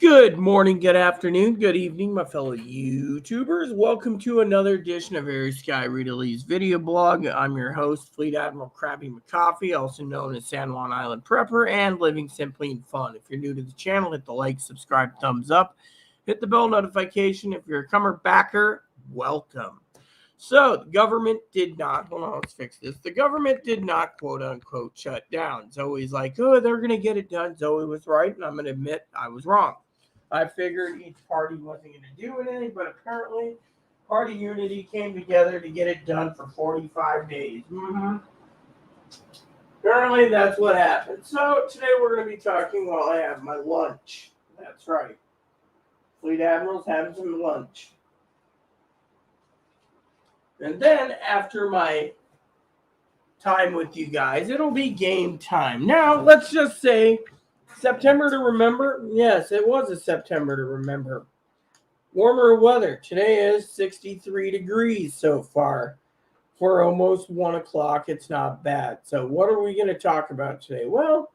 Good morning, good afternoon, good evening, my fellow YouTubers. Welcome to another edition of Air Sky Rita Lee's video blog. I'm your host, Fleet Admiral Krabby McCoffee, also known as San Juan Island Prepper, and living simply in fun. If you're new to the channel, hit the like, subscribe, thumbs up, hit the bell notification. If you're a comer backer, welcome. So, the government did not, hold on, let's fix this. The government did not, quote unquote, shut down. Zoe's like, oh, they're going to get it done. Zoe was right, and I'm going to admit I was wrong. I figured each party wasn't going to do anything, but apparently Party Unity came together to get it done for 45 days. Apparently that's what happened. So today we're going to be talking while I have my lunch. That's right. Fleet Admiral's having some lunch. And then after my time with you guys, it'll be game time. Now, let's just say September to remember. Yes, it was a September to remember. Warmer weather. Today is 63 degrees so far. For almost 1 o'clock, it's not bad. So what are we going to talk about today? Well,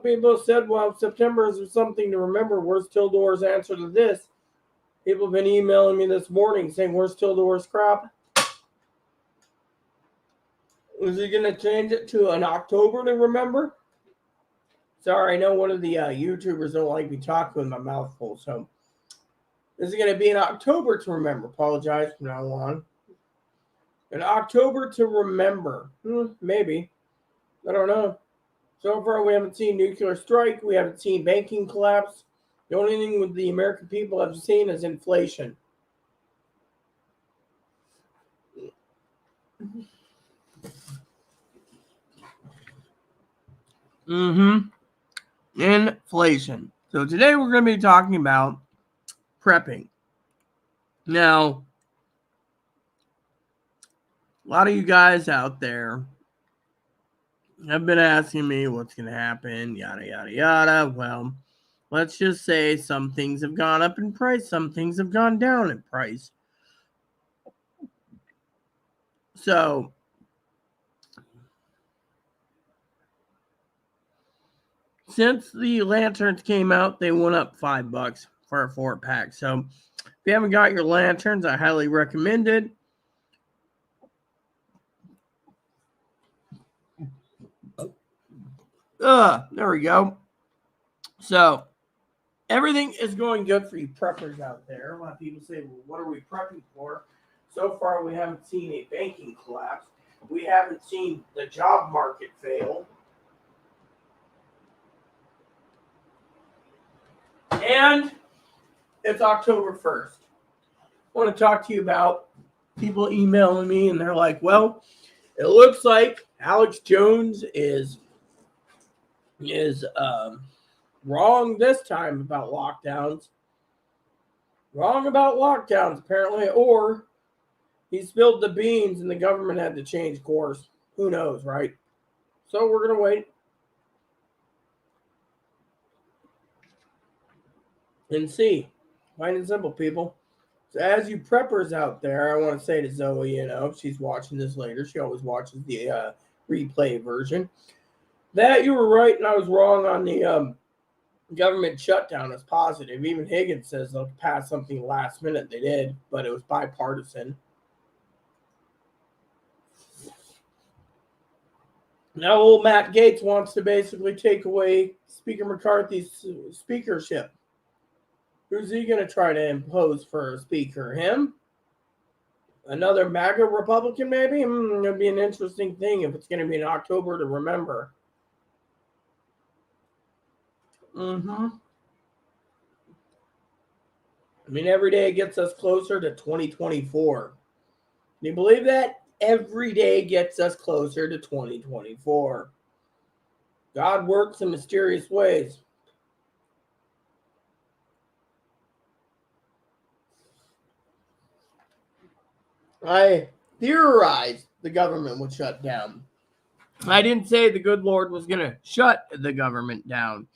people said, well, September is something to remember. Where's Tildore's answer to this? People have been emailing me this morning saying, where's Tildore's crap? Is he going to change it to an October to remember? Sorry, I know one of the YouTubers don't like me talking with my mouth full, so this is going to be in October to remember. Apologize from now on. In October to remember. Maybe. I don't know. So far, we haven't seen nuclear strike. We haven't seen banking collapse. The only thing with the American people have seen is inflation. Inflation. So today we're going to be talking about prepping. Now, a lot of you guys out there have been asking me what's going to happen, yada, yada, yada. Well, let's just say some things have gone up in price, some things have gone down in price. So, since the lanterns came out, they went up $5 for a 4-pack. So, if you haven't got your lanterns, I highly recommend it. There we go. So, everything is going good for you preppers out there. A lot of people say, well, what are we prepping for? So far, we haven't seen a banking collapse. We haven't seen the job market fail. And it's October 1st. I want to talk to you about people emailing me, and they're like, well, it looks like Alex Jones is wrong this time about lockdowns. Wrong about lockdowns, apparently, or he spilled the beans and the government had to change course. Who knows, right? So we're going to wait and see. Plain and simple, people. So as you preppers out there, I want to say to Zoe, if she's watching this later, she always watches the replay version, that you were right and I was wrong on the government shutdown is positive. Even Higgins says they'll pass something last minute. They did, but it was bipartisan. Now old Matt Gaetz wants to basically take away Speaker McCarthy's speakership. Who's he going to try to impose for a speaker? Him? Another MAGA Republican, maybe? It'd be an interesting thing if it's going to be in October to remember. I mean, every day gets us closer to 2024. Can you believe that? Every day gets us closer to 2024. God works in mysterious ways. I theorized the government would shut down. I didn't say the good Lord was going to shut the government down.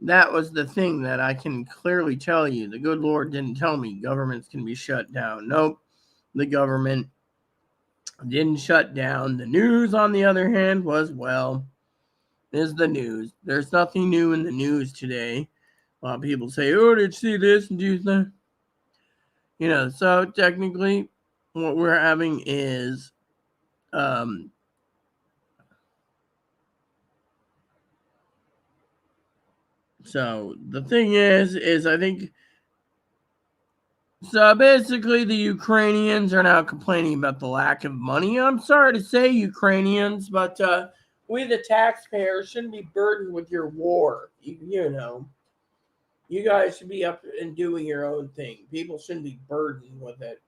That was the thing that I can clearly tell you. The good Lord didn't tell me governments can be shut down. Nope. The government didn't shut down. The news, on the other hand, was, well, is the news. There's nothing new in the news today. A lot of people say, oh, did you see this and do that? You know, so technically what we're having is so the thing is I think so basically the Ukrainians are now complaining about the lack of money. I'm sorry to say, Ukrainians, but we the taxpayers shouldn't be burdened with your war. You know, you guys should be up and doing your own thing. People shouldn't be burdened with it.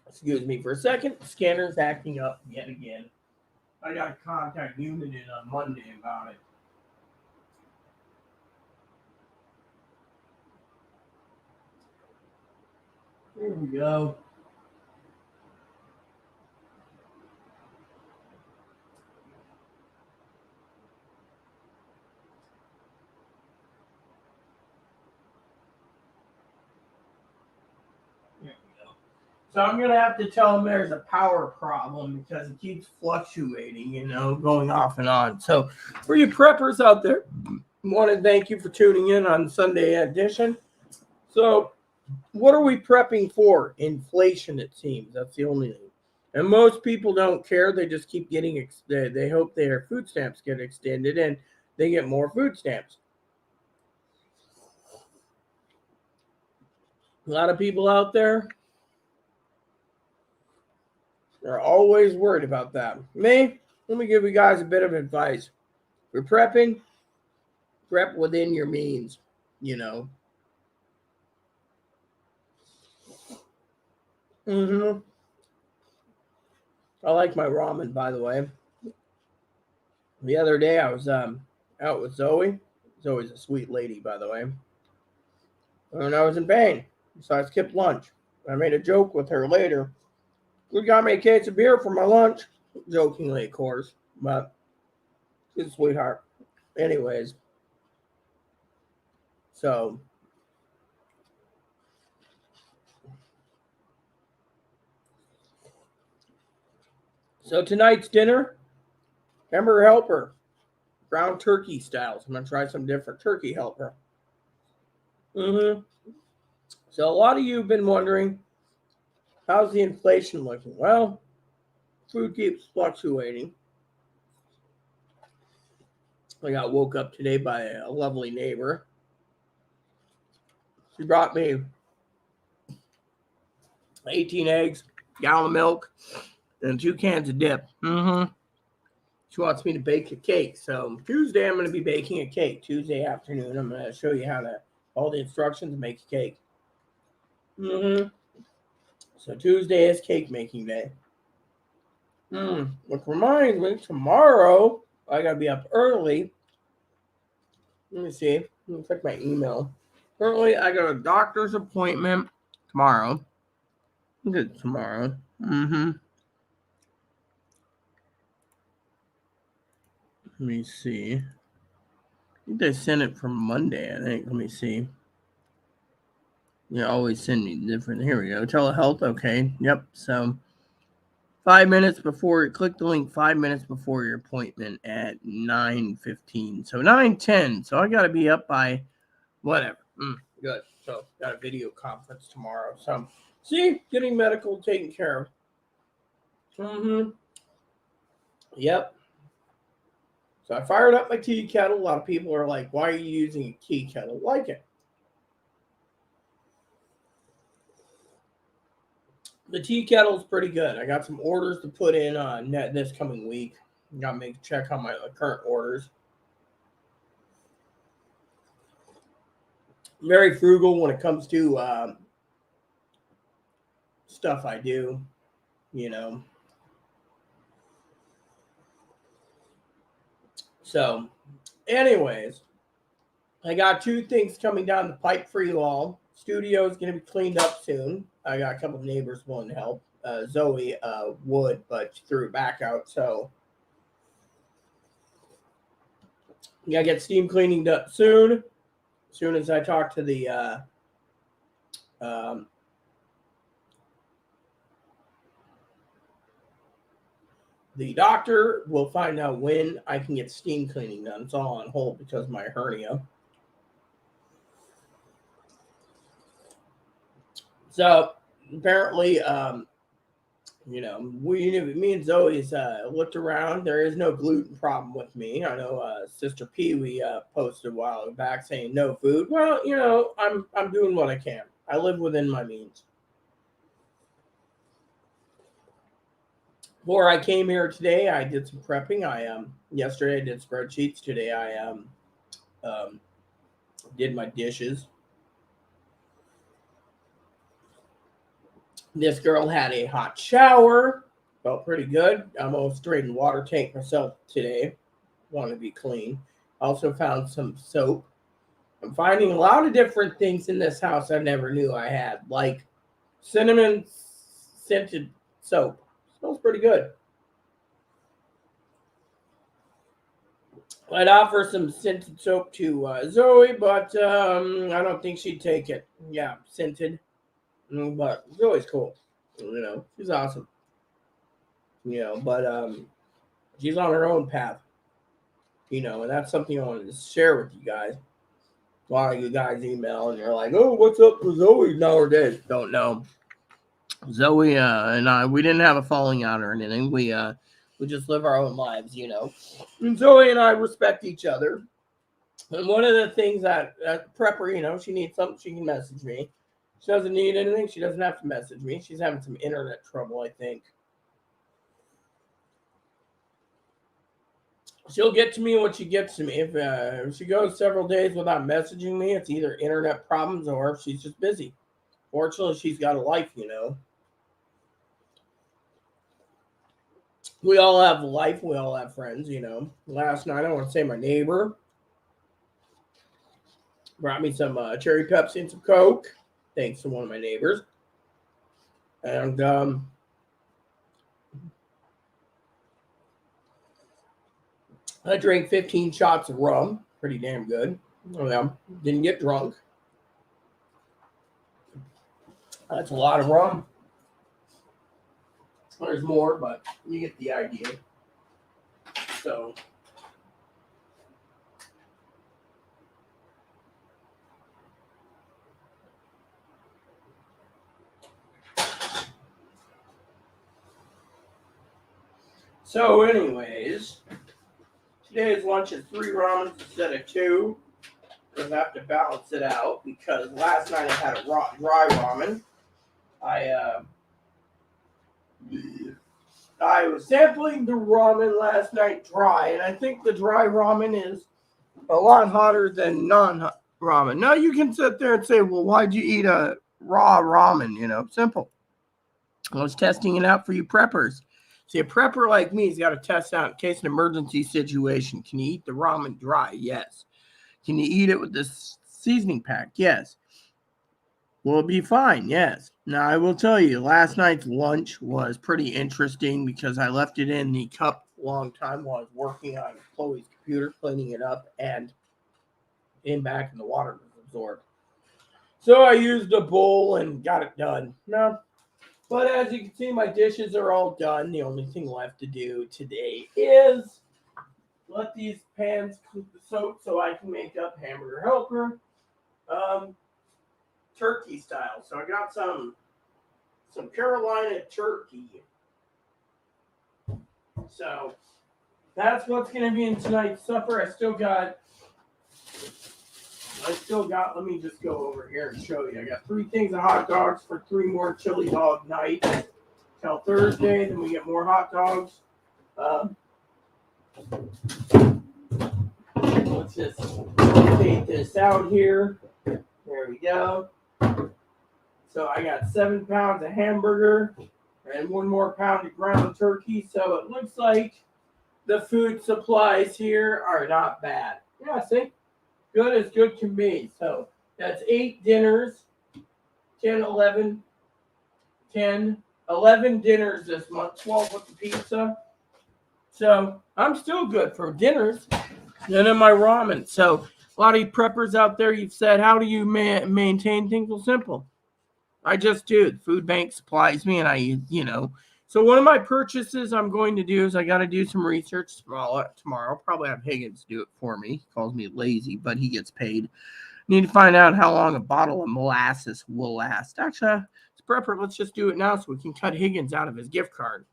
Excuse me for a second. The scanner's acting up yet again. I got to contact Unit on Monday about it. Here we go. There we go. So I'm going to have to tell them there's a power problem because it keeps fluctuating, you know, going off and on. So for you preppers out there, I want to thank you for tuning in on Sunday edition. So what are we prepping for? Inflation, it seems. That's the only thing. And most people don't care. They just keep getting, they hope their food stamps get extended and they get more food stamps. A lot of people out there are always worried about that. Let me give you guys a bit of advice. For prepping, prep within your means, you know. I like my ramen, by the way. The other day I was out with Zoe. Zoe's a sweet lady, by the way. And I was in pain, so I skipped lunch. I made a joke with her later. We got me a case of beer for my lunch, jokingly, of course, but she's a sweetheart. Anyways, so tonight's dinner, Ember Helper, ground turkey styles. I'm gonna try some different turkey helper. So a lot of you have been wondering, how's the inflation looking? Well, food keeps fluctuating. I got woke up today by a lovely neighbor. She brought me 18 eggs, gallon of milk, and 2 cans of dip. She wants me to bake a cake. So Tuesday I'm going to be baking a cake. Tuesday afternoon I'm going to show you how to, all the instructions to make a cake. So Tuesday is cake making day. Which reminds me, tomorrow I got to be up early. Let me see. Let me check my email. Early, I got a doctor's appointment tomorrow. Look at tomorrow. Let me see. I think they sent it for Monday, I think. Let me see. You always send me different. Here we go. Telehealth. Okay. Yep. So 5 minutes before, click the link 5 minutes before your appointment at 9:15. So 9:10. So I got to be up by whatever. Good. So got a video conference tomorrow. So see, getting medical taken care of. Yep. So I fired up my tea kettle. A lot of people are like, why are you using a tea kettle? Like it. The tea kettle is pretty good. I got some orders to put in this coming week. Got to make a check on my current orders. Very frugal when it comes to stuff I do, you know. So, anyways, I got 2 things coming down the pipe for you all. Studio is going to be cleaned up soon. I got a couple of neighbors willing to help. Zoe would, but she threw it back out. So, we got to get steam cleaning up soon. As soon as I talk to the The doctor will find out when I can get steam cleaning done. It's all on hold because of my hernia. So apparently, me and Zoe's looked around. There is no gluten problem with me. I know Sister Pee Wee posted a while back saying no food. Well, I'm doing what I can. I live within my means. Before I came here today, I did some prepping. Yesterday I did spreadsheets. Today I did my dishes. This girl had a hot shower. Felt pretty good. I almost straightened water tank myself today. Want to be clean. Also found some soap. I'm finding a lot of different things in this house I never knew I had, like cinnamon scented soap. Smells pretty good. I'd offer some scented soap to Zoe, but I don't think she'd take it. Yeah, scented. But Zoe's cool. She's awesome. But she's on her own path. And that's something I wanted to share with you guys. A lot of you guys email and you're like, oh, what's up with Zoe nowadays? Don't know. Zoe and I, we didn't have a falling out or anything. We just live our own lives, And Zoe and I respect each other. And one of the things that Prepper, she needs something, she can message me. She doesn't need anything. She doesn't have to message me. She's having some internet trouble, I think. She'll get to me when she gets to me. If she goes several days without messaging me, it's either internet problems or she's just busy. Fortunately, she's got a life, We all have life. We all have friends, Last night, I want to say my neighbor brought me some cherry Pepsi and some Coke. Thanks to one of my neighbors. And I drank 15 shots of rum. Pretty damn good. Didn't get drunk. That's a lot of rum. There's more, but you get the idea. So anyways, today's lunch is 3 ramen instead of 2. Because I have to balance it out. Because last night I had a dry ramen. I was sampling the ramen last night dry. And I think the dry ramen is a lot hotter than non-hot ramen. Now you can sit there and say, well, why'd you eat a raw ramen? Simple. I was testing it out for you preppers. See, a prepper like me has got to test out in case an emergency situation. Can you eat the ramen dry? Yes. Can you eat it with this seasoning pack? Yes. Will it be fine? Yes. Now, I will tell you, last night's lunch was pretty interesting because I left it in the cup a long time while I was working on Chloe's computer, cleaning it up, and back in the water was absorbed. So I used a bowl and got it done. No. But as you can see, my dishes are all done. The only thing left to do today is let these pans cook the soap so I can make up hamburger helper, turkey style. So I got some Carolina turkey. So that's what's going to be in tonight's supper. I still got, let me just go over here and show you. I got 3 things of hot dogs for 3 more chili dog nights till Thursday. Then we get more hot dogs. Let's just take this out here. There we go. So I got 7 pounds of hamburger and 1 more pound of ground turkey. So it looks like the food supplies here are not bad. Yeah, see? Good as good can be. So that's 8 dinners, 11 dinners this month, 12 with the pizza. So I'm still good for dinners. And then my ramen. So a lot of you preppers out there, you've said, how do you maintain things? Well, simple. I just do. The food bank supplies me, and I, So one of my purchases I'm going to do is I got to do some research tomorrow. I'll probably have Higgins do it for me. He calls me lazy, but he gets paid. Need to find out how long a bottle of molasses will last. Actually, it's prepper. Let's just do it now so we can cut Higgins out of his gift card.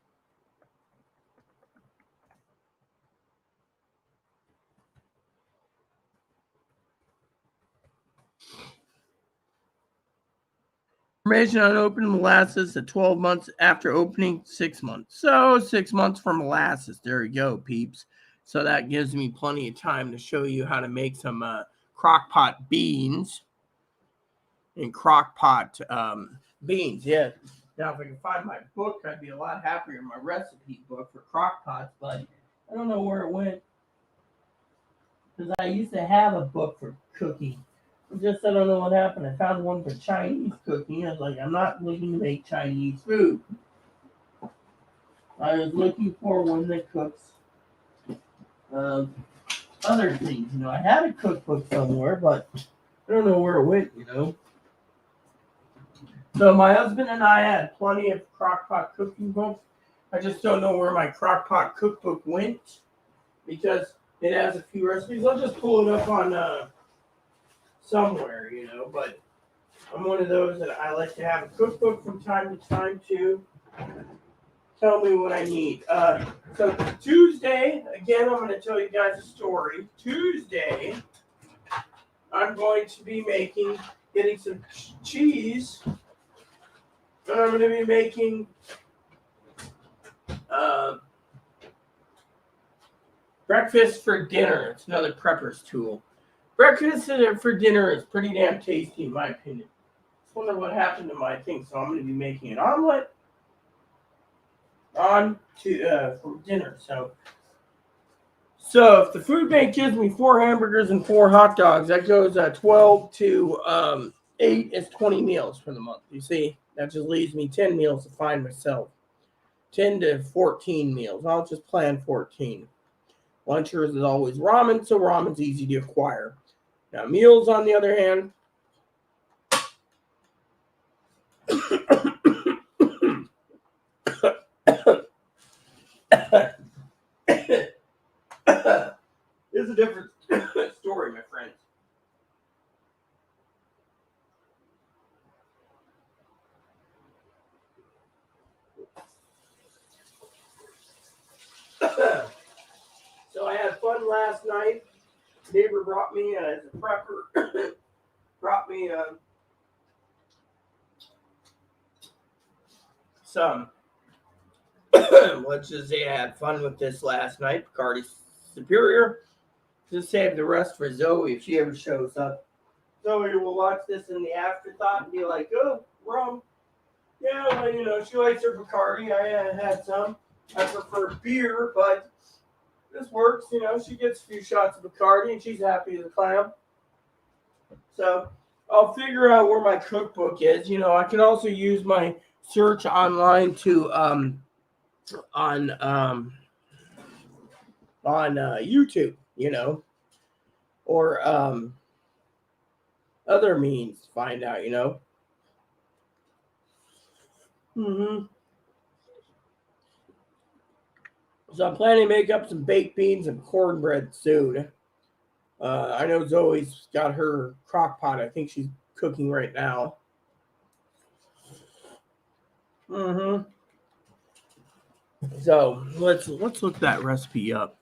Information on opening molasses at 12 months after opening, 6 months. So 6 months for molasses. There you go, peeps. So that gives me plenty of time to show you how to make some crock pot beans and crock pot beans. Yeah. Now, if I can find my book, I'd be a lot happier. My recipe book for crock pots, but I don't know where it went because I used to have a book for cooking. Just I don't know what happened. I found one for Chinese cooking. I was like, I'm not looking to make Chinese food. I was looking for one that cooks other things. You know, I had a cookbook somewhere, but I don't know where it went. You know. So my husband and I had plenty of crockpot cooking books. I just don't know where my crockpot cookbook went because it has a few recipes. I'll just pull it up on somewhere, you know. But I'm one of those that I like to have a cookbook from time to time to tell me what I need. So Tuesday, again, I'm going to tell you guys a story. Tuesday, I'm going to be getting some cheese. And I'm going to be making breakfast for dinner. It's another prepper's tool. Breakfast for dinner is pretty damn tasty, in my opinion. I wonder what happened to my thing. So I'm going to be making an omelet for dinner. So if the food bank gives me 4 hamburgers and 4 hot dogs, that goes 12 to 8 is 20 meals for the month. You see, that just leaves me 10 meals to find myself. 10 to 14 meals. I'll just plan 14. Lunchers is always ramen, so ramen's easy to acquire. Now, meals, on the other hand, is a different story, my friends. So I had fun last night. Neighbor brought me as a prepper. Brought me some. Let's just say I had fun with this last night. Bacardi Superior. Just save the rest for Zoe if she ever shows up. Zoe will watch this in the afterthought and be like, "Oh, rum." Yeah, well, you know, she likes her Bacardi. I had some. I prefer beer, but this works. You know, she gets a few shots of Bacardi and she's happy as a clam. So I'll figure out where my cookbook is. You know, I can also use my search online to on YouTube. You know, or other means to find out. You know. So I'm planning to make up some baked beans and cornbread soon. I know Zoe's got her crock pot. I think she's cooking right now. So let's look that recipe up.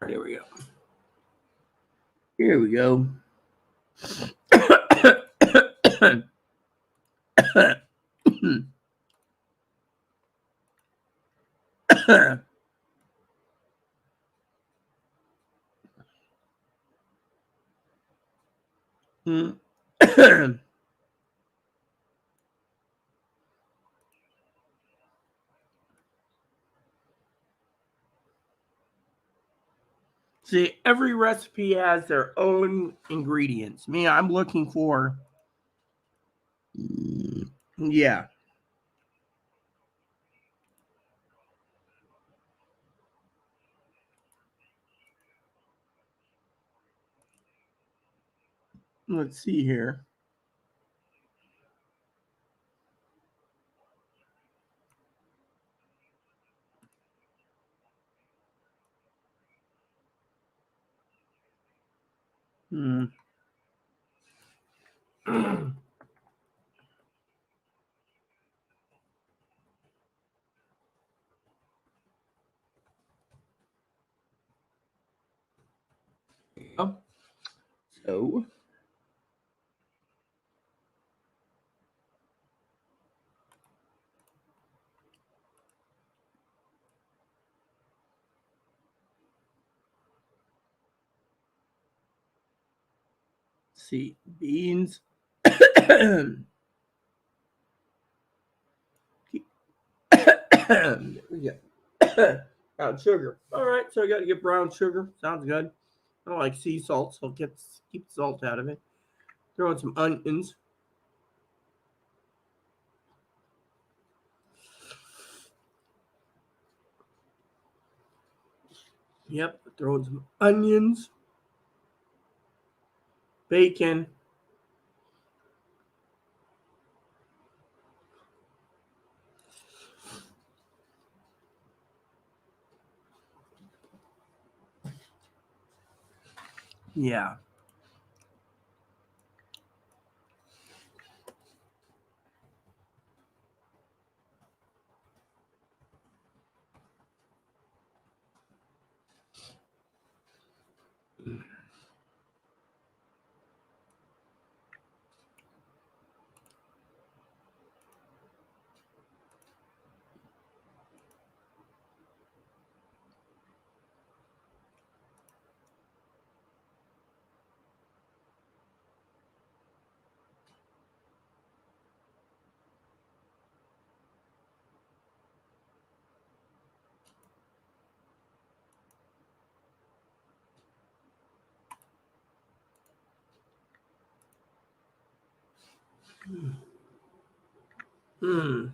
Here we go. Here we go. See, every recipe has their own ingredients. Me, I'm looking for, yeah. Let's see here. So see, beans. Yeah. Brown sugar. All right, so I got to get brown sugar. Sounds good. I don't like sea salt, so keep the salt out of it. Throw in some onions. Yep, throw in some onions, bacon. Yeah. Hmm.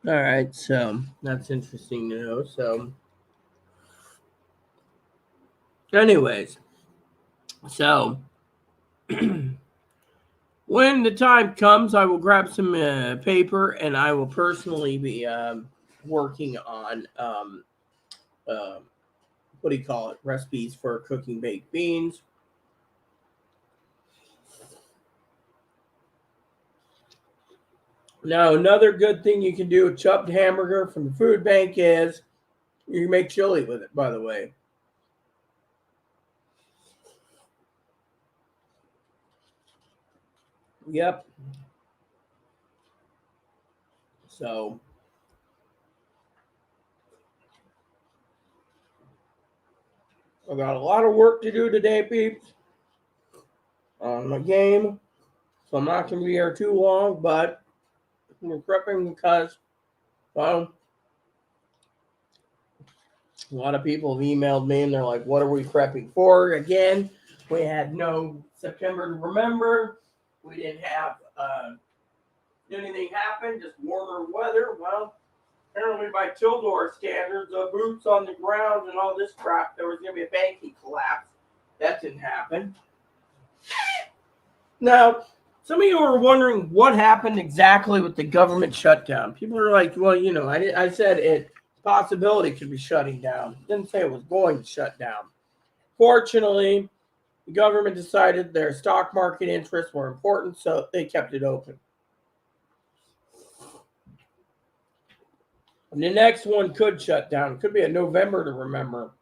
All right, so that's interesting to know. So, anyways, so when the time comes, I will grab some paper and I will personally be working on uh, what do you call it? Recipes for cooking baked beans. Now, another good thing you can do with chopped hamburger from the food bank is you can make chili with it, by the way. Yep. So, I got a lot of work to do today, peeps, on my game. So, I'm not going to be here too long, but we're prepping because, well, a lot of people have emailed me and they're like, what are we prepping for? Again, we had no September to remember. We didn't have anything happen, just warmer weather. Well, apparently by Tildor standards, boots on the ground and all this crap, there was going to be a banking collapse. That didn't happen. Now, some of you are wondering what happened exactly with the government shutdown. People are like, well, I said it possibility could be shutting down. Didn't say it was going to shut down. Fortunately, the government decided their stock market interests were important, so they kept it open. And the next one could shut down. It could be a November to remember.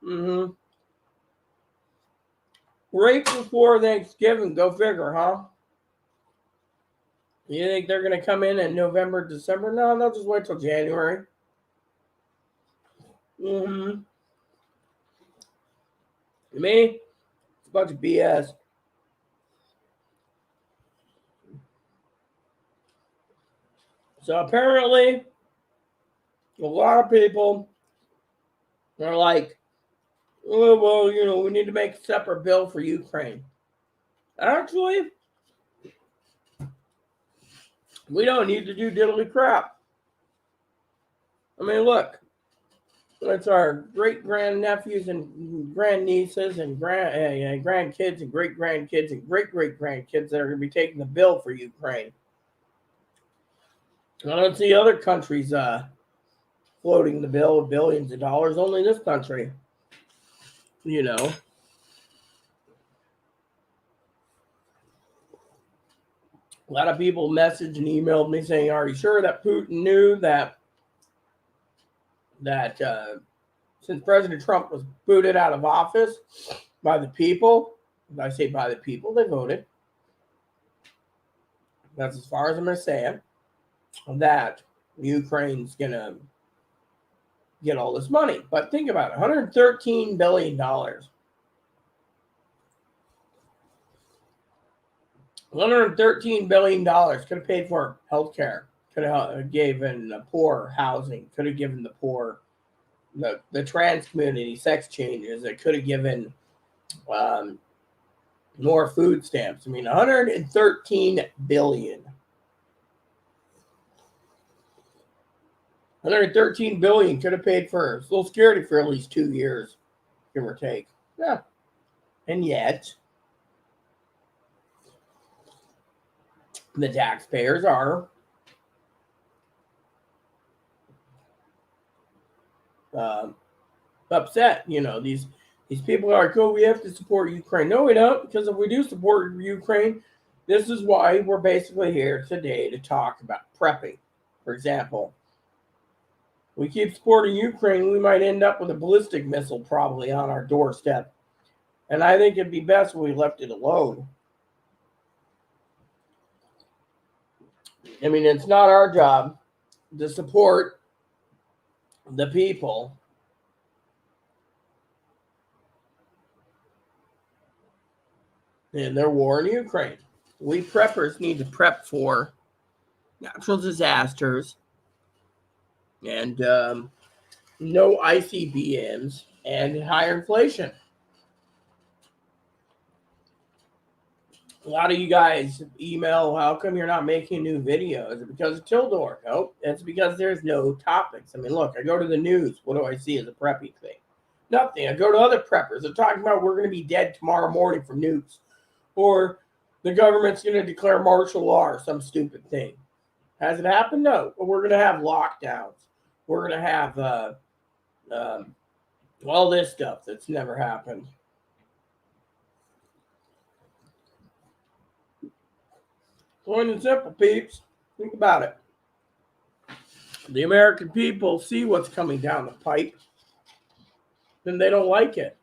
Right before Thanksgiving. Go figure, huh? You think they're going to come in November, December? No, they'll just wait till January. To me, it's a bunch of BS. So apparently, a lot of people are like, oh, well, we need to make a separate bill for Ukraine. Actually, we don't need to do diddly crap. I mean, look, it's our great-grandnephews and grandnieces and grandkids and great-grandkids and great-great-grandkids that are going to be taking the bill for Ukraine. I don't see other countries floating the bill with billions of dollars, only this country. A lot of people messaged and emailed me saying, are you sure that Putin knew that since President Trump was booted out of office by the people, I say by the people, they voted. That's as far as I'm going to say it, that Ukraine's going to get all this money. But think about it, $113 billion. $113 billion could have paid for health care, could have given the poor housing, could have given the poor the trans community sex changes. It could have given more food stamps. I mean, $113 billion. $113 billion could have paid for Social Security for at least 2 years, give or take. Yeah. And yet, the taxpayers are upset. These people are like, oh, we have to support Ukraine. No, we don't, because if we do support Ukraine, this is why we're basically here today to talk about prepping. For example, we keep supporting Ukraine, we might end up with a ballistic missile probably on our doorstep. And I think it'd be best if we left it alone. I mean, it's not our job to support the people in their war in Ukraine. We preppers need to prep for natural disasters and no ICBMs and higher inflation. A lot of you guys email, how come you're not making new videos? Is it because of Tildor? Nope, it's because there's no topics. I mean, look, I go to the news. What do I see as a preppy thing? Nothing. I go to other preppers. They're talking about we're going to be dead tomorrow morning from nukes. Or the government's going to declare martial law or some stupid thing. Has it happened? No. But we're going to have lockdowns. We're going to have all this stuff that's never happened. Plain and simple, peeps. Think about it. The American people see what's coming down the pipe, and they don't like it.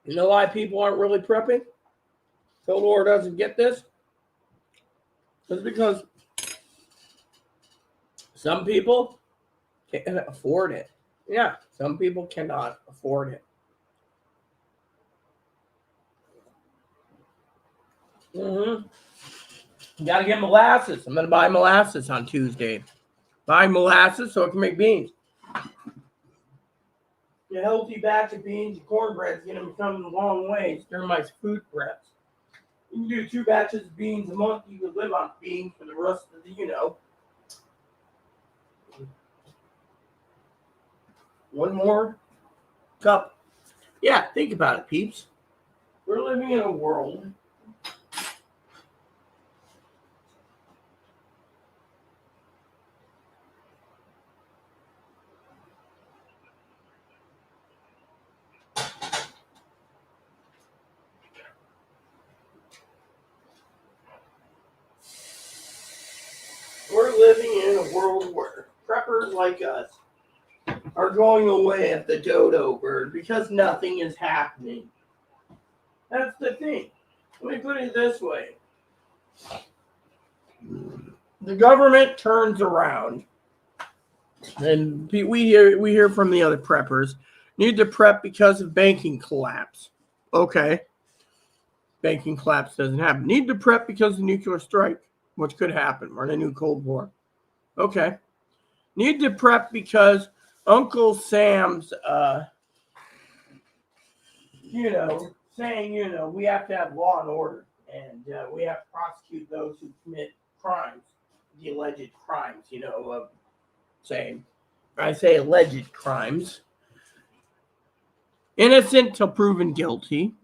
You know why people aren't really prepping? Tildor doesn't get this. It's because some people can't afford it. Yeah, some people cannot afford it. You got to get molasses. I'm going to buy molasses on Tuesday. Buy molasses so it can make beans. A healthy batch of beans and cornbread is going to come a long ways during my food preps. You can do 2 batches of beans a month. You can live on beans for the rest of the, 1 more cup. Yeah, think about it, peeps. We're living in a world where preppers like us are going away at the dodo bird because nothing is happening. That's the thing. Let me put it this way. The government turns around And we hear from the other preppers, need to prep because of banking collapse. Okay. Banking collapse doesn't happen. Need to prep because of nuclear strike, which could happen. We're in a new Cold War. Okay. Need to prep because Uncle Sam's, saying, we have to have law and order, and we have to prosecute those who commit crimes, the alleged crimes, of saying, I say alleged crimes. Innocent till proven guilty,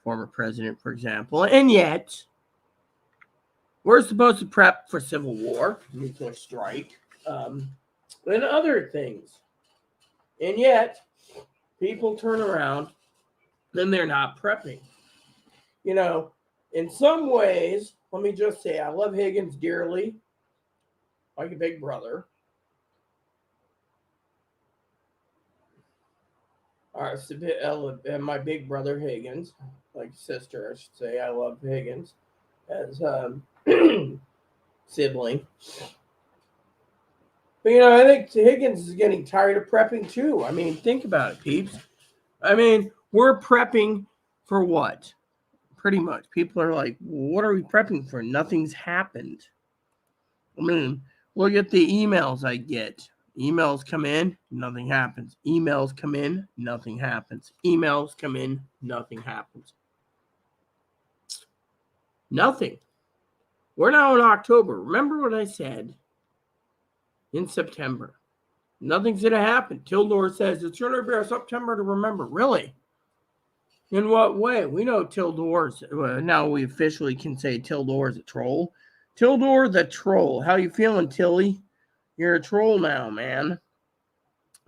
former president, for example. And yet, we're supposed to prep for civil war, nuclear strike, and other things. And yet, people turn around and they're not prepping. In some ways, let me just say, I love Higgins dearly, like a big brother. My big brother Higgins, like sister, I should say. I love Higgins as sibling. But I think Higgins is getting tired of prepping too. I mean, think about it, peeps. I mean, we're prepping for what? Pretty much. People are like, what are we prepping for? Nothing's happened. I mean, look at the emails I get. Emails come in, nothing happens. Emails come in, nothing happens. Emails come in, nothing happens. Nothing. We're now in October. Remember what I said in September. Nothing's going to happen. Tildor says it's going to be September to remember. Really? In what way? We know Tildor's. Now we officially can say Tildor's a troll. Tildor the troll. How you feeling, Tilly? You're a troll now, man.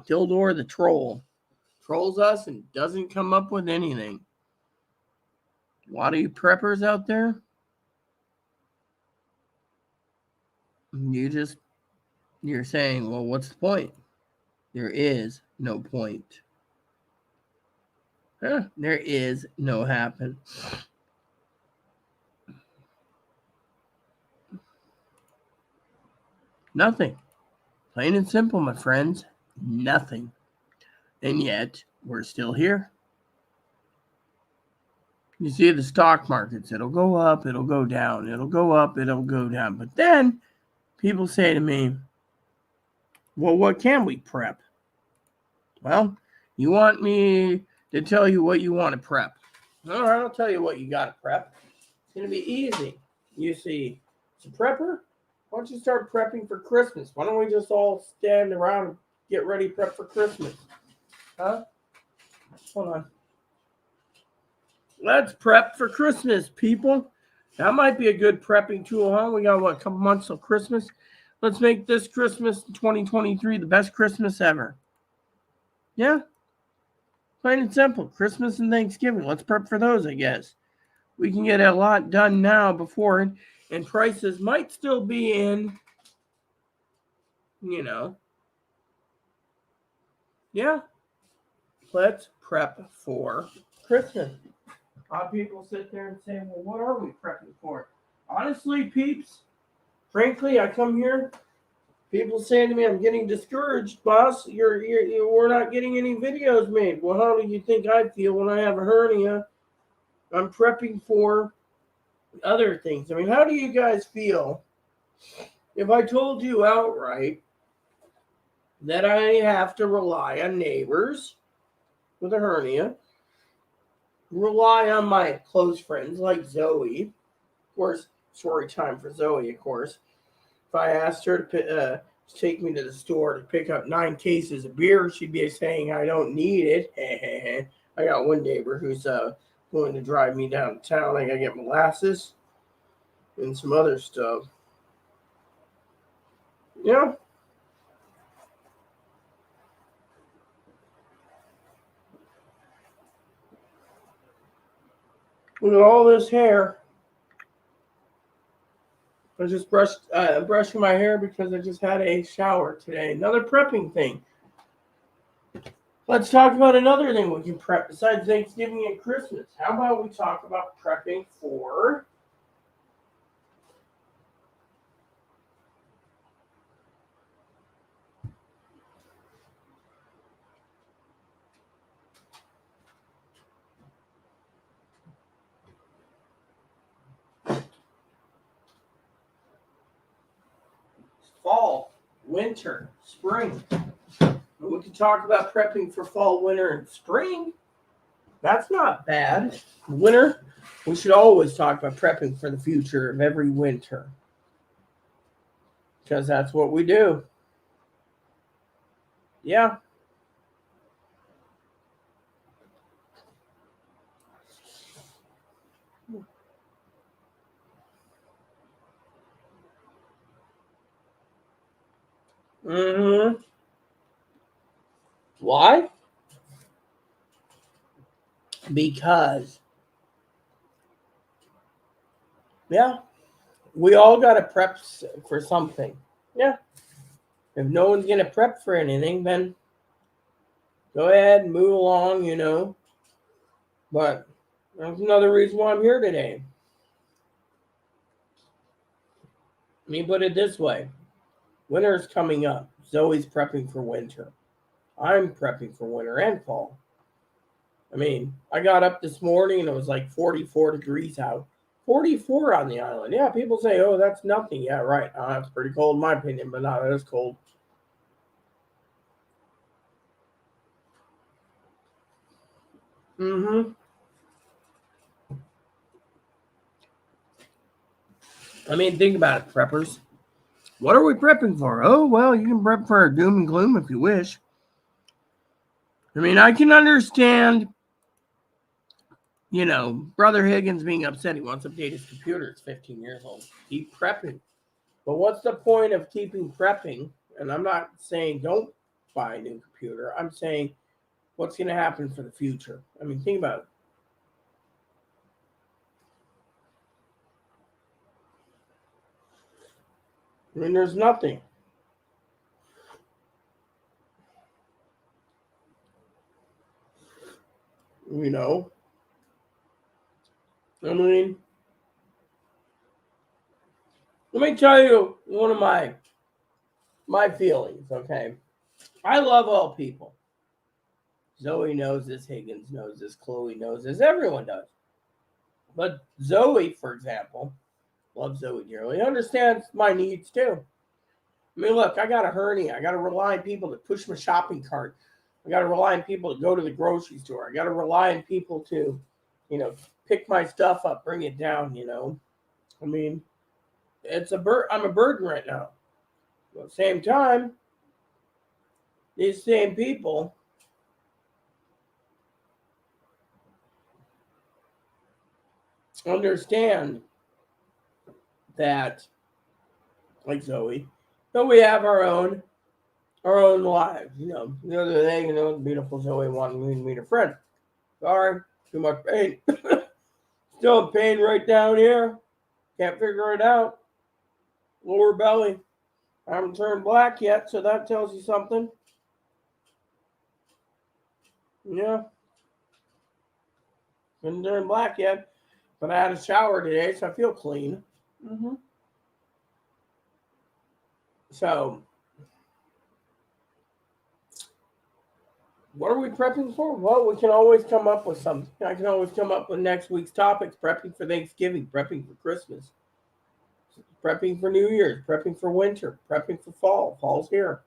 Tildor the troll. Trolls us and doesn't come up with anything. A lot of you preppers out there, you're saying, well, what's the point? There is no point. There is no happen. Nothing. Plain and simple, my friends. Nothing. And yet, we're still here. You see the stock markets, it'll go up, it'll go down, it'll go up, it'll go down. But then people say to me, well, what can we prep? Well, you want me to tell you what you want to prep. All right, I'll tell you what you got to prep. It's going to be easy. You see, it's a prepper. Why don't you start prepping for Christmas? Why don't we just all stand around and get ready to prep for Christmas? Huh? Hold on. Let's prep for Christmas, people. That might be a good prepping tool, huh? We got, a couple months till Christmas? Let's make this Christmas 2023 the best Christmas ever. Yeah. Plain and simple. Christmas and Thanksgiving. Let's prep for those, I guess. We can get a lot done now before, and prices might still be in, Yeah. Let's prep for Christmas. A lot of people sit there and say, well, what are we prepping for? Honestly, peeps, frankly, I come here, people saying to me, I'm getting discouraged, boss. We're not getting any videos made. Well, how do you think I feel when I have a hernia? I'm prepping for other things. I mean, how do you guys feel if I told you outright that I have to rely on neighbors with a hernia, rely on my close friends like Zoe, of course, story time for Zoe, of course. If I asked her to take me to the store to pick up 9 cases of beer, she'd be saying I don't need it. I got one neighbor who's going to drive me downtown. I gotta get molasses and some other stuff. Yeah. Look at all this hair. I just brushing my hair because I just had a shower today. Another prepping thing. Let's talk about another thing we can prep besides Thanksgiving and Christmas. How about we talk about prepping for fall, winter, spring. We can talk about prepping for fall, winter, and spring. That's not bad. Winter, we should always talk about prepping for the future of every winter. Because that's what we do. Yeah. Mm-hmm. Why? Because, yeah, we all got to prep for something. Yeah. If no one's going to prep for anything, then go ahead and move along. But that's another reason why I'm here today. Let me put it this way. Winter's coming up. Zoe's prepping for winter. I'm prepping for winter and fall. I mean, I got up this morning and it was like 44 degrees out. 44 on the island. Yeah, people say, oh, that's nothing. Yeah, right. That's pretty cold in my opinion, but not as cold. Mm-hmm. I mean, think about it, preppers. What are we prepping for? Oh, well, you can prep for doom and gloom if you wish. I mean, I can understand, Brother Higgins being upset. He wants to update his computer. It's 15 years old. Keep prepping. But what's the point of keeping prepping? And I'm not saying don't buy a new computer. I'm saying what's going to happen for the future. I mean, think about it. I mean, there's nothing. I mean, let me tell you one of my feelings, okay? I love all people. Zoe knows this, Higgins knows this, Chloe knows this, everyone does. But Zoe, for example, loves Zoe dearly, understands my needs too. I mean, look, I got a hernia. I got to rely on people to push my shopping cart. I got to rely on people to go to the grocery store. I got to rely on people to, pick my stuff up, bring it down, I mean, I'm a burden right now. But at the same time, these same people understand that, like Zoe, that we have our own lives. The other day, beautiful Zoe wanted me to meet a friend. Sorry, too much pain. Still in pain right down here. Can't figure it out. Lower belly. I haven't turned black yet, so that tells you something. Yeah. Didn't turn black yet, but I had a shower today, so I feel clean. Mm-hmm. So, what are we prepping for? Well, we can always come up with something. I can always come up with next week's topics: prepping for Thanksgiving, prepping for Christmas, prepping for New Year's, prepping for winter, prepping for fall. Fall's here.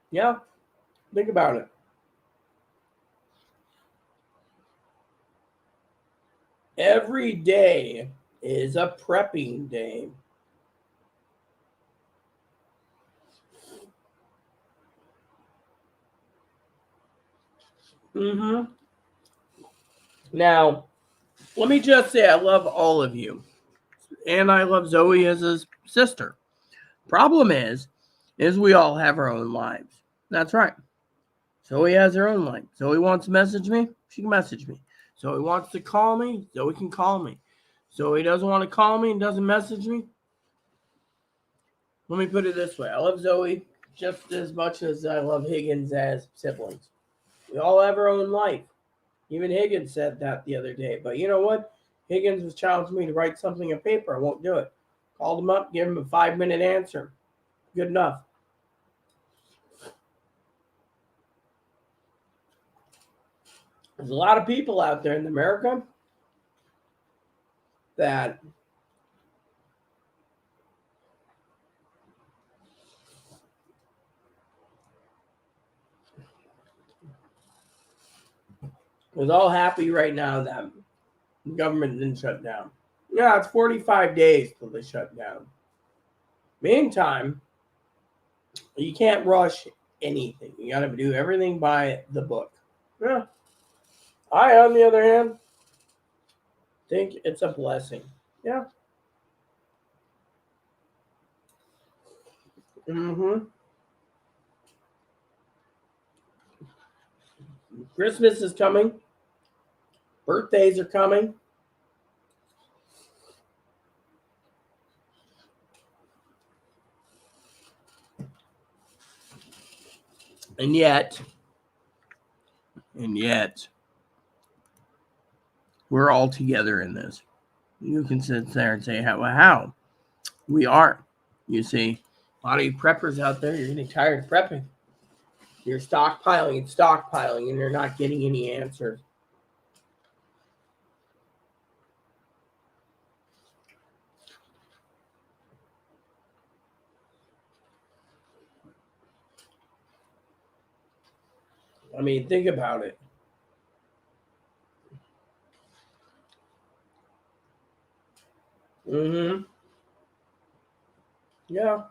Yeah, think about it. Every day is a prepping day. Mm-hmm. Now, let me just say I love all of you. And I love Zoe as his sister. Problem is we all have our own lives. That's right. Zoe has her own life. Zoe wants to message me, she can message me. Zoe wants to call me, Zoe can call me. Zoe doesn't want to call me and doesn't message me. Let me put it this way. I love Zoe just as much as I love Higgins as siblings. We all have our own life. Even Higgins said that the other day. But you know what? Higgins was challenging me to write something on paper. I won't do it. Called him up, give him a 5-minute answer. Good enough. There's a lot of people out there in America that is all happy right now that the government didn't shut down. Yeah, it's 45 days till they shut down. Meantime, you can't rush anything. You got to do everything by the book. Yeah. I, on the other hand, think it's a blessing. Yeah. Mm-hmm. Christmas is coming. Birthdays are coming. And yet, we're all together in this. You can sit there and say, how? We are. You see, a lot of you preppers out there, you're getting tired of prepping. You're stockpiling, and you're not getting any answers. I mean, think about it. Mm-hmm. Yeah.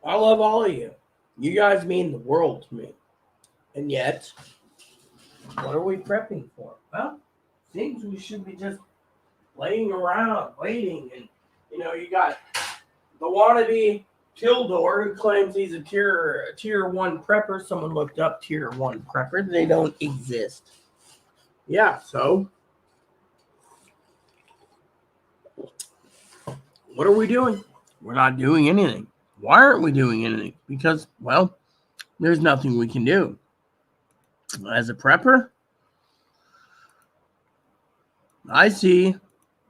I love all of you. You guys mean the world to me. And yet, what are we prepping for? Well, seems we should be just laying around, waiting. And, you got the wannabe Kildor who claims he's a tier 1 prepper. Someone looked up tier 1 prepper. They don't exist. Yeah, so what are we doing? We're not doing anything. Why aren't we doing anything? Because, well, there's nothing we can do. As a prepper, I see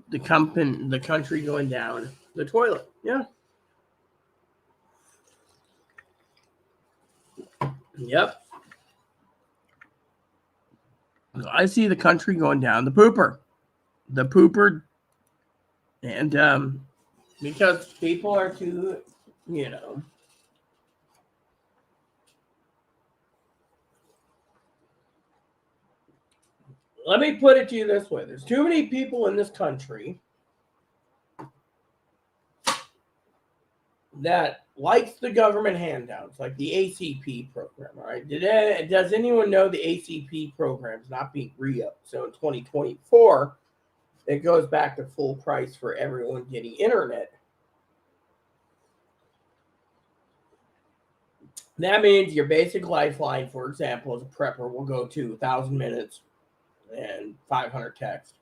the country going down the toilet. Yeah. Yep. I see the country going down the pooper. The pooper. And because people are too, let me put it to you this way. There's too many people in this country that likes the government handouts, like the ACP program. All right. Does anyone know the ACP program is not being re-upped? So in 2024, it goes back to full price for everyone getting internet. That means your basic lifeline, for example, as a prepper, will go to 1,000 minutes and 500 text.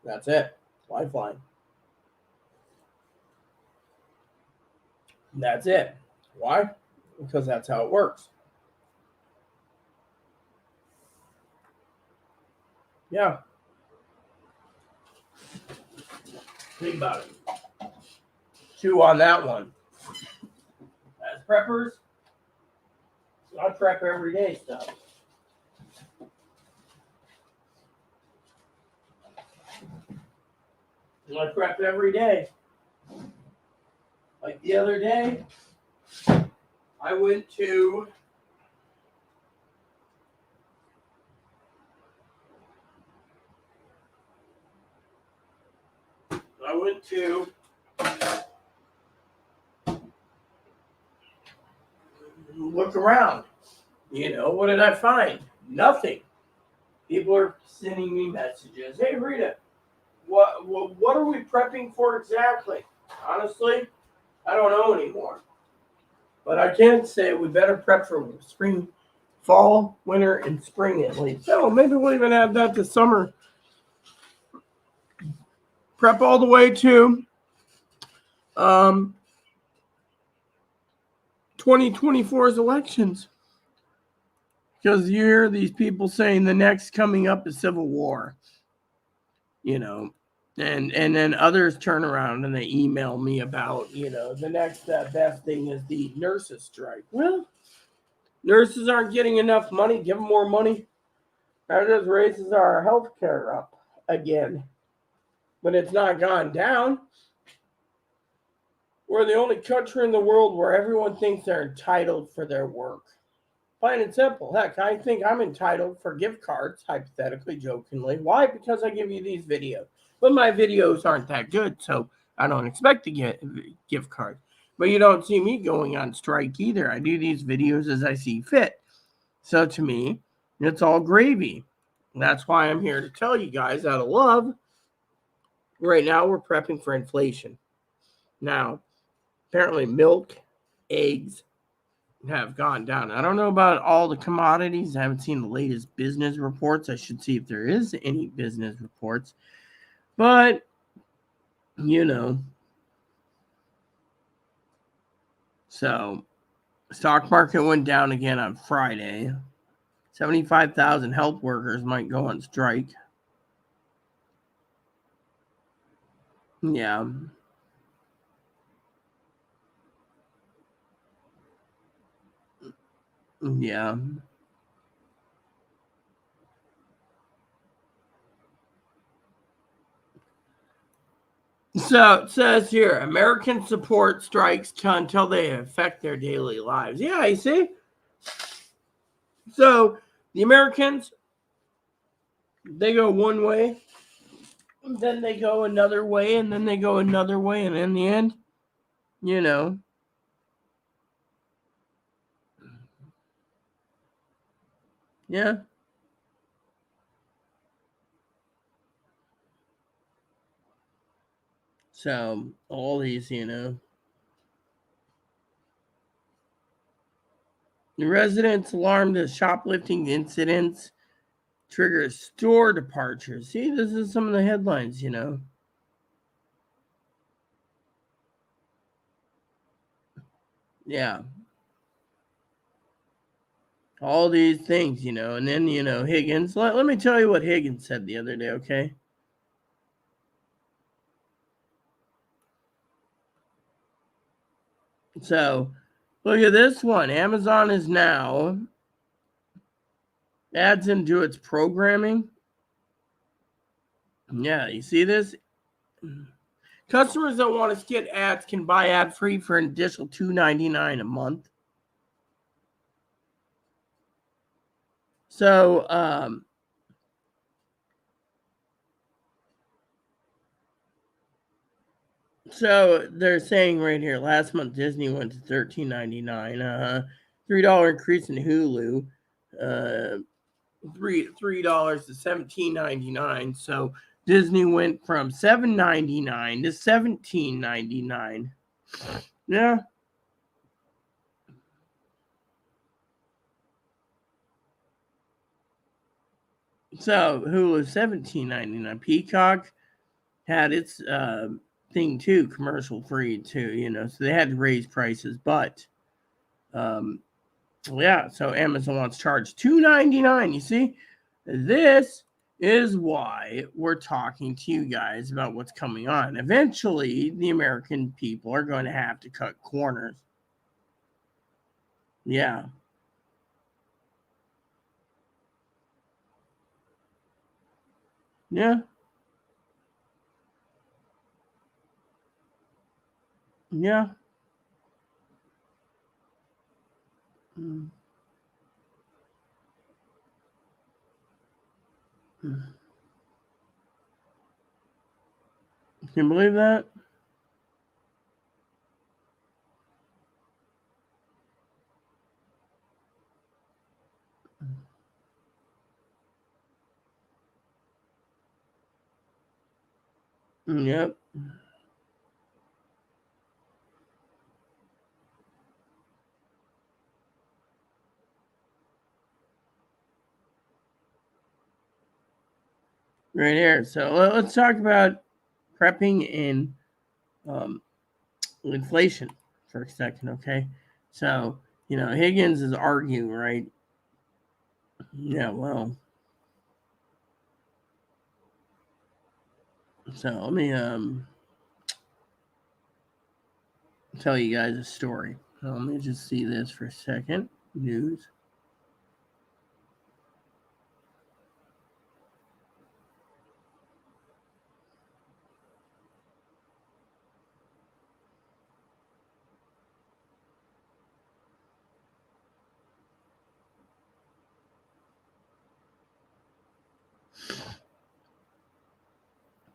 That's it. Lifeline. That's it. Why? Because that's how it works. Yeah. Think about it. 2 on that one. As preppers, I prep every day stuff. I prep every day. Like the other day, I went to look around. What did I find? Nothing. People are sending me messages. Hey, Rita, But what are we prepping for exactly? Honestly, I don't know anymore. But I can say we better prep for spring, fall, winter, and spring at least. So maybe we'll even add that to summer. Prep all the way to um, 2024's elections. Because you hear these people saying the next coming up is civil war, you know, and then others turn around and they email me about, the next best thing is the nurses strike. Well, nurses aren't getting enough money. Give them more money. That just raises our health care up again. But it's not gone down. We're the only country in the world where everyone thinks they're entitled for their work. Plain and simple. Heck, I think I'm entitled for gift cards, hypothetically, jokingly. Why? Because I give you these videos. But my videos aren't that good, so I don't expect to get gift cards. But you don't see me going on strike either. I do these videos as I see fit. So to me, it's all gravy. That's why I'm here to tell you guys out of love. Right now, we're prepping for inflation. Now, apparently, milk, eggs, have gone down. I don't know about all the commodities. I haven't seen the latest business reports. I should see if there is any business reports. But, so stock market went down again on Friday. 75,000 health workers might go on strike. Yeah. Yeah. So it says here, Americans support strikes until they affect their daily lives. Yeah, you see? So the Americans, they go one way, then they go another way, and then they go another way, and in the end, you know. Yeah. So all these, the residents alarmed as shoplifting incidents trigger store departures. See, this is some of the headlines. Yeah. All these things, and then, Higgins. Let me tell you what Higgins said the other day, okay? So, look at this one. Amazon is now adds into its programming. Yeah, you see this? Customers that want to skip ads can buy ad free for an additional $2.99 a month. So, they're saying right here, last month Disney went to $13.99. $3 increase in Hulu. $3 to $17.99. So Disney went from $7.99 to $17.99. Yeah. So Hulu $17.99. Peacock had its thing too, commercial free too. So they had to raise prices, but yeah. So Amazon wants to charge $2.99. You see, this is why we're talking to you guys about what's coming on. Eventually, the American people are going to have to cut corners. Yeah. Yeah. Yeah. Mm. Can you believe that? Yep. Right here. So let's talk about prepping and um, inflation for a second, okay? So, Higgins is arguing, right? Yeah, well, so let me tell you guys a story. So let me just see this for a second. News.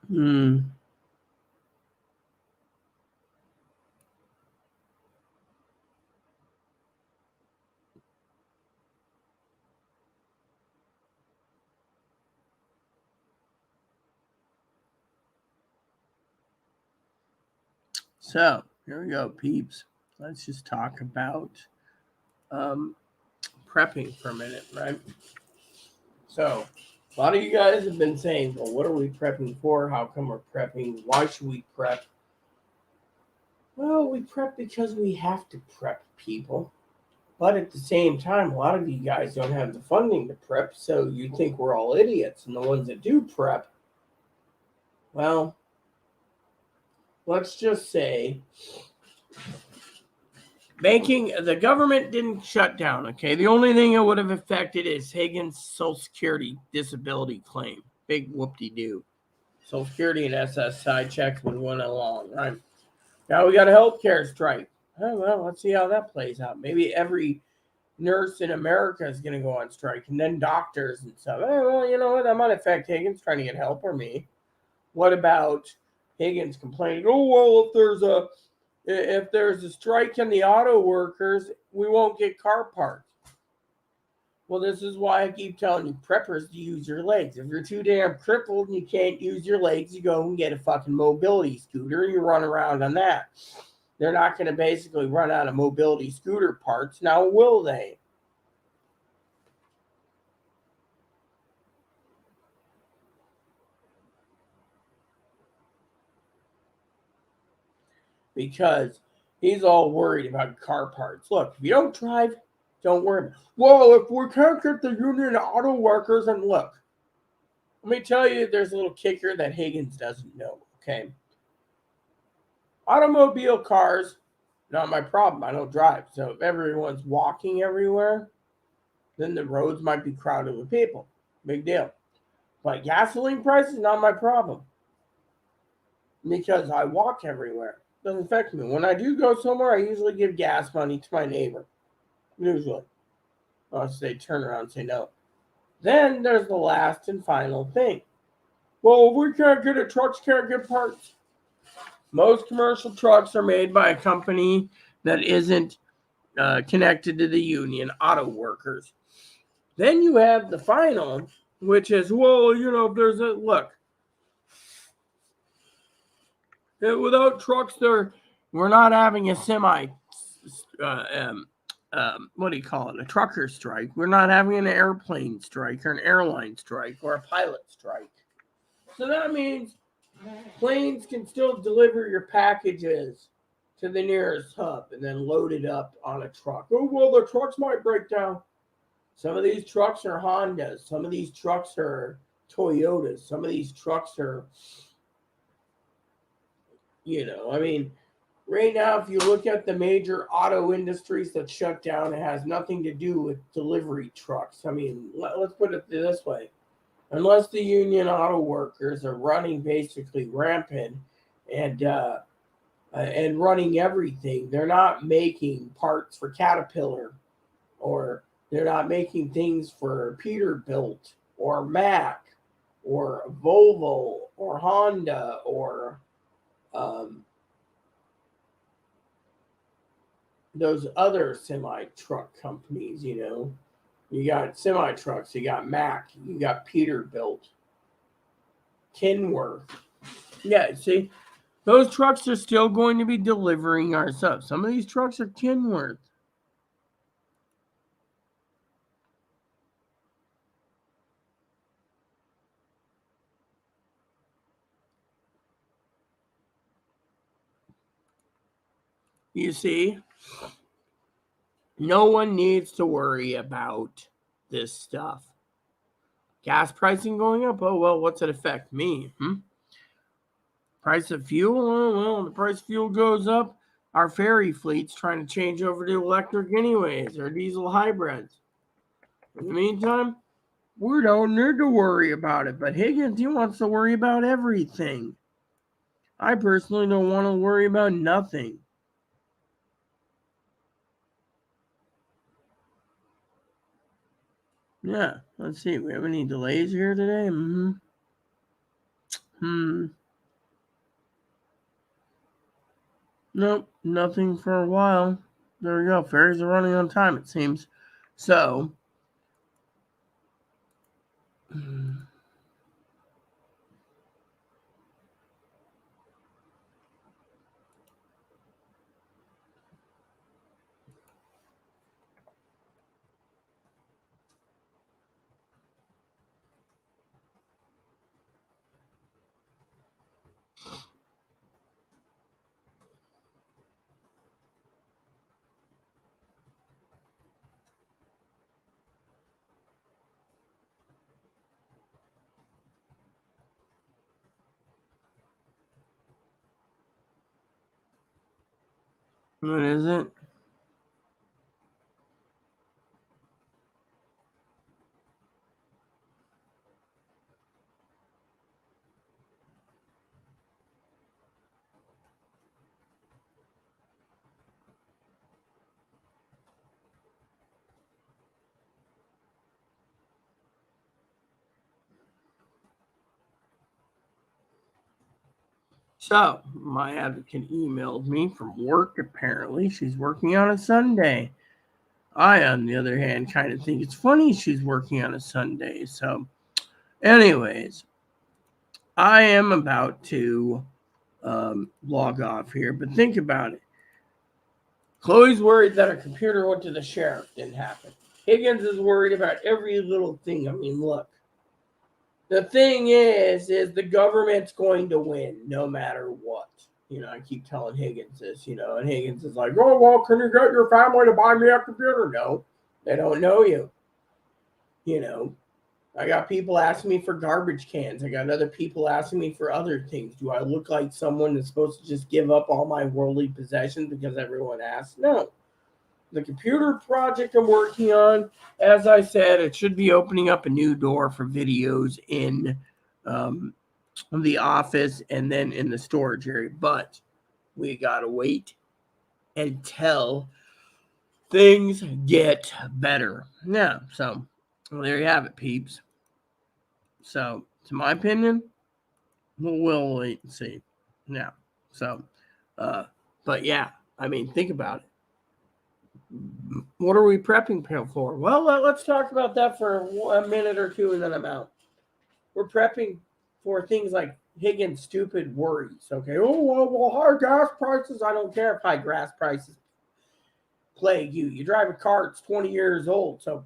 Hmm. So here we go, peeps. Let's just talk about um, prepping for a minute, right? So a lot of you guys have been saying, well, what are we prepping for? How come we're prepping? Why should we prep? Well, we prep because we have to prep, people. But at the same time, a lot of you guys don't have the funding to prep, so you think we're all idiots. And the ones that do prep, well, let's just say the government didn't shut down, okay? The only thing it would have affected is Higgins' Social Security disability claim. Big whoop-de-doo. Social Security and SSI checks would went along, right? Now we got a healthcare strike. Oh, well, let's see how that plays out. Maybe every nurse in America is going to go on strike, and then doctors and stuff. Well, you know what? That might affect Higgins trying to get help or me. What about Higgins complaining? Oh, well, if there's a strike in the auto workers, we won't get car parts. Well, this is why I keep telling you preppers to use your legs. If you're too damn crippled and you can't use your legs, you go and get a fucking mobility scooter and you run around on that. They're not going to basically run out of mobility scooter parts. Now, will they? Because he's all worried about car parts. Look, if you don't drive, don't worry. Well, if we can't get the union auto workers, and look, let me tell you, there's a little kicker that Higgins doesn't know. Okay, automobile cars, not my problem. I don't drive, so if everyone's walking everywhere, then the roads might be crowded with people. Big deal. But gasoline prices, not my problem because I walk everywhere. Doesn't affect me. When I do go somewhere, I usually give gas money to my neighbor. Usually. Unless they turn around and say no. Then there's the last and final thing. Well, if we can't get it, trucks can't get parts. Most commercial trucks are made by a company that isn't connected to the union, auto workers. Then you have the final, which is, well, if there's a look, without trucks, we're not having a uh, um, what do you call it? A trucker strike. We're not having an airplane strike or an airline strike or a pilot strike. So that means planes can still deliver your packages to the nearest hub and then load it up on a truck. Oh, well, the trucks might break down. Some of these trucks are Hondas. Some of these trucks are Toyotas. Some of these trucks are, I mean, right now, if you look at the major auto industries that shut down, it has nothing to do with delivery trucks. I mean, let's put it this way. Unless the union auto workers are running basically rampant and running everything, they're not making parts for Caterpillar, or they're not making things for Peterbilt or Mack or Volvo or Honda or um, those other semi truck companies. You got semi trucks, you got Mack, you got Peterbilt, Kenworth. Yeah, see, those trucks are still going to be delivering our stuff. Some of these trucks are Kenworth. You see, no one needs to worry about this stuff. Gas pricing going up? Oh, well, what's it affect me? Price of fuel? Oh, well, the price of fuel goes up. Our ferry fleet's trying to change over to electric anyways, or diesel hybrids. In the meantime, we don't need to worry about it. But Higgins, he wants to worry about everything. I personally don't want to worry about nothing. Yeah, let's see. We have any delays here today? Nope, nothing for a while. There we go. Ferries are running on time, it seems. So, what is it? So, my advocate emailed me from work, apparently. She's working on a Sunday. I, on the other hand, kind of think it's funny she's working on a Sunday. So, anyways, I am about to log off here, but think about it. Chloe's worried that her computer went to the sheriff. Didn't happen. Higgins is worried about every little thing. I mean, look. The thing is the government's going to win no matter what. I keep telling Higgins this, and Higgins is like, oh, well, can you get your family to buy me a computer? No, they don't know you. I got people asking me for garbage cans. I got other people asking me for other things. Do I look like someone that's supposed to just give up all my worldly possessions because everyone asks? No. The computer project I'm working on, as I said, it should be opening up a new door for videos in the office and then in the storage area. But we got to wait until things get better. Yeah, so there you have it, peeps. So, to my opinion, we'll wait and see. Yeah, so, but yeah, I mean, think about it. What are we prepping for? Well, let's talk about that for a minute or two and then I'm out. We're prepping for things like Higgins' stupid worries. Okay, oh, well, high gas prices. I don't care if high gas prices plague you. You drive a car, it's 20 years old. So,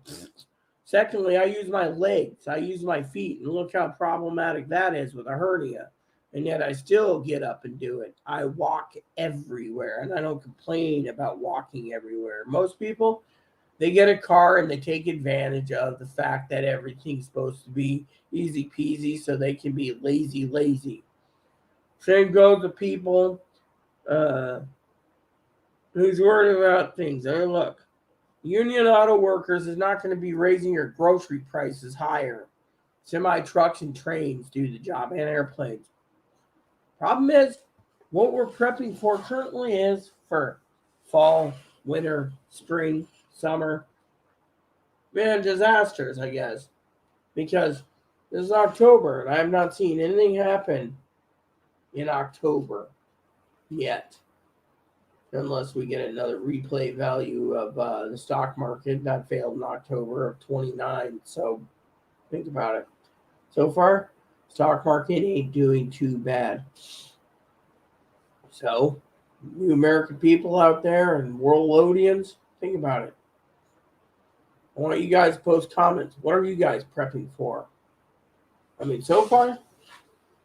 secondly, I use my legs, I use my feet, and look how problematic that is with a hernia. And yet I still get up and do it. I walk everywhere, and I don't complain about walking everywhere. Most people, they get a car and they take advantage of the fact that everything's supposed to be easy peasy so they can be lazy. Same goes to people who's worried about things. Hey, look, union auto workers is not going to be raising your grocery prices higher. Semi trucks and trains do the job, and airplanes. Problem is, what we're prepping for currently is for fall, winter, spring, summer, man, disasters, I guess. Because this is October, and I have not seen anything happen in October yet. Unless we get another replay value of the stock market that failed in October of 29. So think about it. So far, Stock market ain't doing too bad. So, you American people out there and worldlodians, think about it. I want you guys to post comments. What are you guys prepping for? I mean, so far,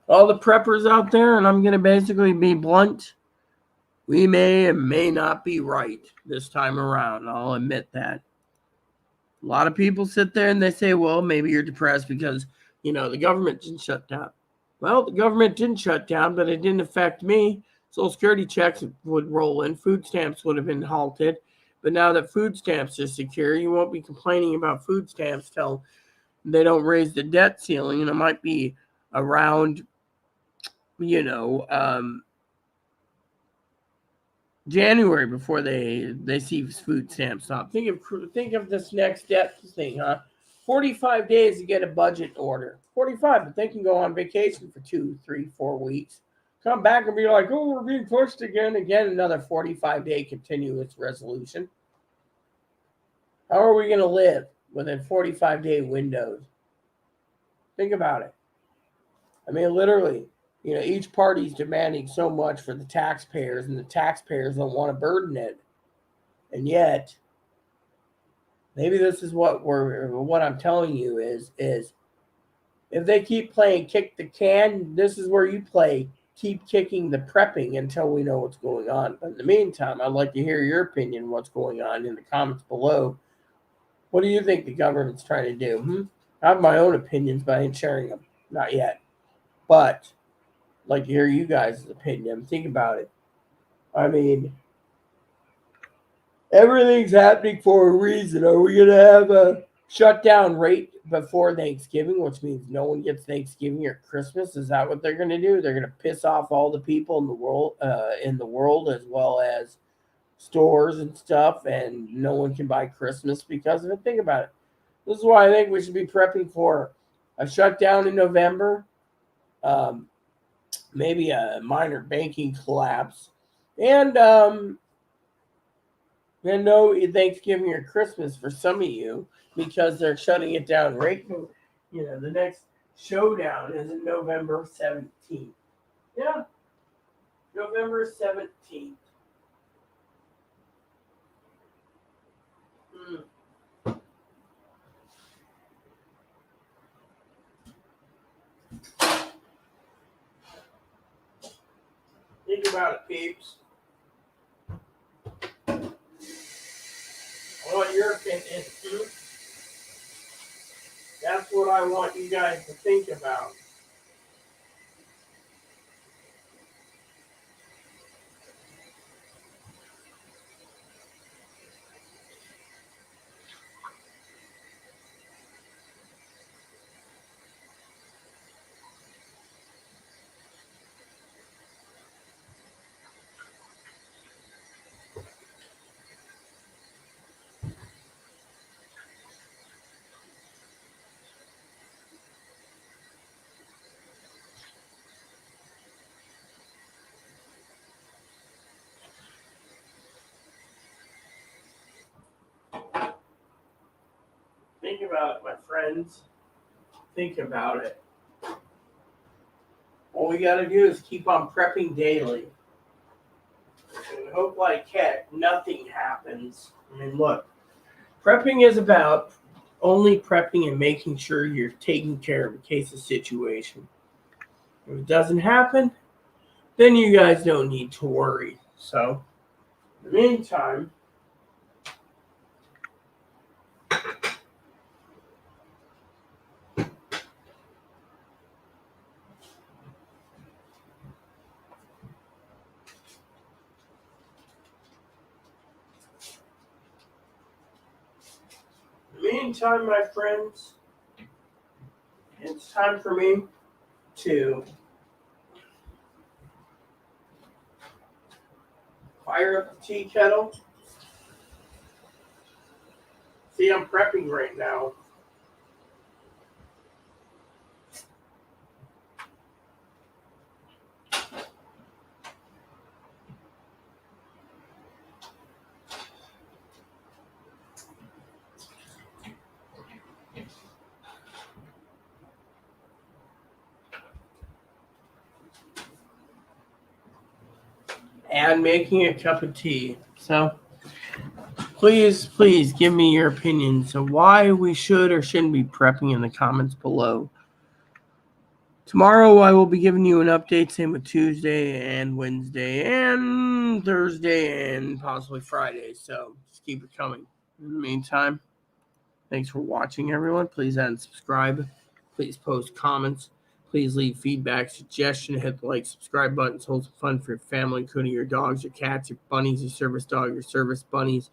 all the preppers out there, and I'm going to basically be blunt, we may and may not be right this time around. I'll admit that. A lot of people sit there and they say, well, maybe you're depressed because, the government didn't shut down. Well, the government didn't shut down, but it didn't affect me. Social Security checks would roll in. Food stamps would have been halted. But now that food stamps are secure, you won't be complaining about food stamps till they don't raise the debt ceiling. And it might be around, January before they see food stamps stop. Think of this next debt thing, huh? 45 days to get a budget order. 45, but they can go on vacation for 2, 3, 4 weeks. Come back and be like, oh, we're being pushed again. Again, another 45-day continuous resolution. How are we going to live within 45-day windows? Think about it. I mean, literally, each party's demanding so much for the taxpayers, and the taxpayers don't want to burden it. And yet, maybe this is what I'm telling you is if they keep playing kick the can, this is where you play keep kicking the prepping until we know what's going on. But in the meantime, I'd like to hear your opinion, what's going on in the comments below. What do you think the government's trying to do? I have my own opinions, but I ain't sharing them. Not yet. But I'd like to hear you guys' opinion. Think about it. I mean, everything's happening for a reason. Are we going to have a shutdown rate before Thanksgiving, which means no one gets Thanksgiving or Christmas? Is that what they're going to do? They're going to piss off all the people in the world, as well as stores and stuff, and no one can buy Christmas because of it. Think about it. This is why I think we should be prepping for a shutdown in November, maybe a minor banking collapse, and no Thanksgiving or Christmas for some of you because they're shutting it down right. The next showdown is November 17th. Yeah, November 17th. Think about it, peeps. I want your opinion. That's what I want you guys to think about. Think about it, my friends. Think about it. All we got to do is keep on prepping daily. And hope like heck nothing happens. I mean, look, prepping is about only prepping and making sure you're taking care of a case of situation. If it doesn't happen, then you guys don't need to worry. So, in the meantime, my friends, it's time for me to fire up the tea kettle. See, I'm prepping right now. and making a cup of tea. So please give me your opinions of why we should or shouldn't be prepping in the comments below. Tomorrow I will be giving you an update, same with Tuesday and Wednesday and Thursday and possibly Friday. So just keep it coming. In the meantime, thanks for watching, everyone. Please add and subscribe. Please post comments. Please leave feedback, suggestion. Hit the like, subscribe button. Hold some fun for your family, including your dogs, your cats, your bunnies, your service dog, your service bunnies.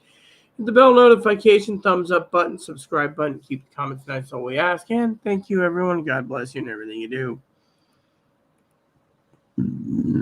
Hit the bell notification, thumbs up button, subscribe button. Keep the comments nice, all we ask. And thank you, everyone. God bless you in everything you do.